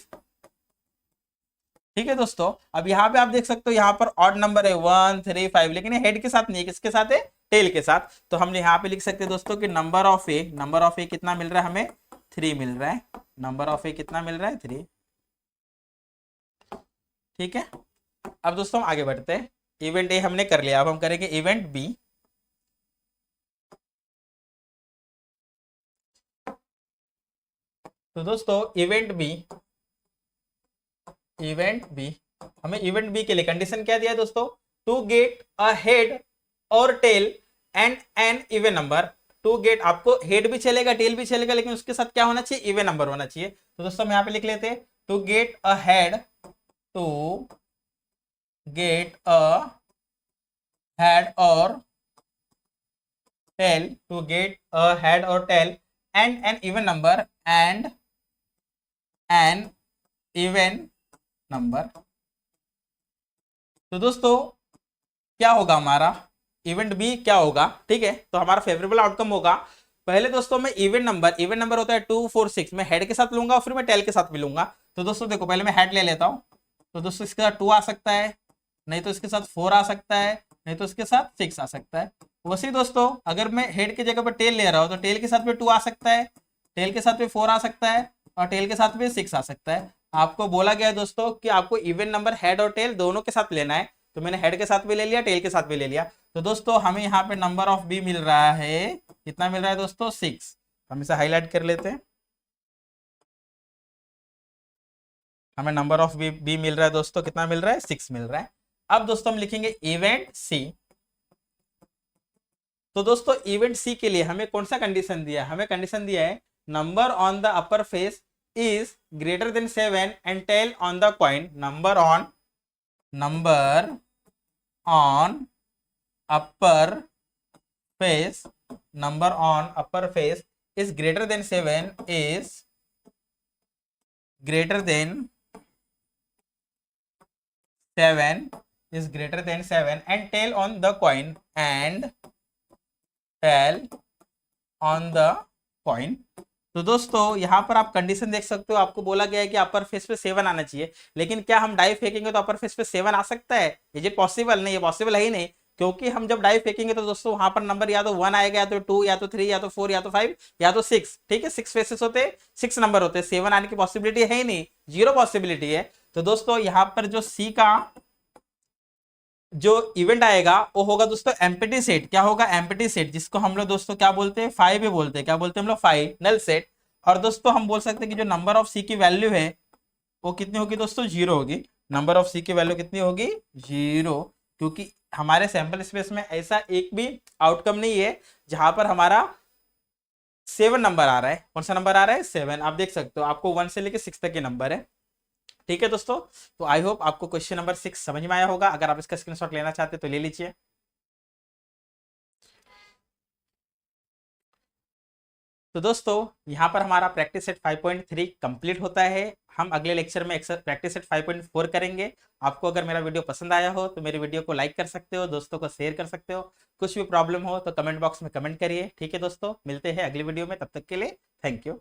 ठीक है दोस्तों, अब यहाँ पे आप देख सकते हो यहाँ पर ऑड नंबर है 1 3 5, लेकिन हेड के साथ नहीं है, किसके साथ है, टेल के साथ। तो हम यहाँ पे लिख सकते हैं दोस्तों कि नंबर ऑफ ए कितना मिल रहा है हमें, 3 मिल रहा है। नंबर ऑफ ए कितना मिल रहा है, 3। ठीक है, अब दोस्तों हम आगे बढ़ते हैं। इवेंट ए हमने कर लिया, अब हम करेंगे इवेंट बी। तो दोस्तों इवेंट बी हमें इवेंट बी के लिए कंडीशन क्या दिया है दोस्तों, टू गेट अ हेड और tail and an even number. To get आपको हेड भी चलेगा टेल भी चलेगा, लेकिन उसके साथ क्या होना चाहिए, इवन नंबर होना चाहिए। तो दोस्तों हम यहाँ पे लिख लेते हैं टू गेट अ हेड और tail, to get a head और tail and an even number तो दोस्तों क्या होगा हमारा इवेंट बी क्या होगा, ठीक है। तो हमारा फेवरेबल आउटकम होगा, पहले दोस्तों मैं इवेंट नंबर होता है 2 4 6, मैं हेड के साथ लूंगा और फिर मैं टेल के साथ भी लूंगा। तो दोस्तों देखो पहले मैं हेड ले लेता हूं, तो दोस्तों इसके साथ 2 आ सकता है, नहीं तो इसके साथ 4 आ सकता है, नहीं तो इसके साथ 6 आ सकता है। वैसे ही दोस्तों अगर मैं हेड की जगह पर टेल ले रहा हूं तो टेल के साथ भी 2 आ सकता है, टेल के साथ भी 4 आ सकता है और टेल के साथ भी 6 आ सकता है। आपको बोला गया है दोस्तों कि आपको इवेंट नंबर हेड और टेल दोनों के साथ लेना है, तो मैंने हेड के साथ भी ले लिया, टेल के साथ भी ले लिया। तो दोस्तों हमें यहाँ पे नंबर ऑफ बी मिल रहा है, कितना मिल रहा है दोस्तों 6। हम इसे हाईलाइट कर लेते हैं, हमें नंबर ऑफ बी मिल रहा है दोस्तों, कितना मिल रहा है 6 मिल रहा है। अब दोस्तों हम लिखेंगे इवेंट सी। तो दोस्तों इवेंट सी के लिए हमें कौन सा कंडीशन दिया है, हमें कंडीशन दिया है number on the upper face is greater than 7 and tail on the coin, number on upper face, number on upper face is greater than 7 is greater than 7 is greater than 7 and tail on the coin and tail on the coin। तो दोस्तों यहाँ पर आप condition देख सकते हो, आपको बोला गया है कि अपर फेस पे 7 आना चाहिए, लेकिन क्या हम डाई फेंकेंगे तो अपर फेस पे 7 आ सकता है? ये पॉसिबल नहीं, ये पॉसिबल है ही नहीं, क्योंकि हम जब डाई फेंकेंगे तो दोस्तों वहां पर नंबर या तो 1 आएगा, या तो 2, या तो 3, या तो 4, या तो 5, या तो 6, ठीक है। 6 फेसेस होते, 6 नंबर होते, 7 आने की पॉसिबिलिटी है ही नहीं, 0 पॉसिबिलिटी है। तो दोस्तों यहाँ पर जो सी का जो इवेंट आएगा वो होगा दोस्तों एम्प्टी सेट। क्या होगा? एम्प्टी सेट, जिसको हम लोग दोस्तों क्या बोलते हैं, 5 भी बोलते हैं। क्या बोलते हैं हम लोग? 5 नल सेट। और दोस्तों हम बोल सकते हैं कि जो नंबर ऑफ सी की वैल्यू है वो कितनी होगी दोस्तों? 0 होगी। नंबर ऑफ सी की वैल्यू कितनी होगी? 0, क्योंकि हमारे सैंपल स्पेस में ऐसा एक भी आउटकम नहीं है जहां पर हमारा 7 नंबर आ रहा है। कौन सा नंबर आ रहा है? 7। आप देख सकते हो, आपको 1 से लेकर 6 तक के नंबर है, ठीक है दोस्तों। तो आई होप आपको क्वेश्चन नंबर 6 समझ में आया होगा। अगर आप इसका स्क्रीनशॉट लेना चाहते तो ले लीजिए। तो दोस्तों यहाँ पर हमारा प्रैक्टिस सेट 5.3 कंप्लीट होता है। हम अगले लेक्चर में प्रैक्टिस सेट 5.4 करेंगे। आपको अगर मेरा वीडियो पसंद आया हो तो मेरे वीडियो को लाइक कर सकते हो, दोस्तों को शेयर कर सकते हो। कुछ भी प्रॉब्लम हो तो कमेंट बॉक्स में कमेंट करिए, ठीक है दोस्तों। मिलते हैं अगली वीडियो में, तब तक के लिए थैंक यू।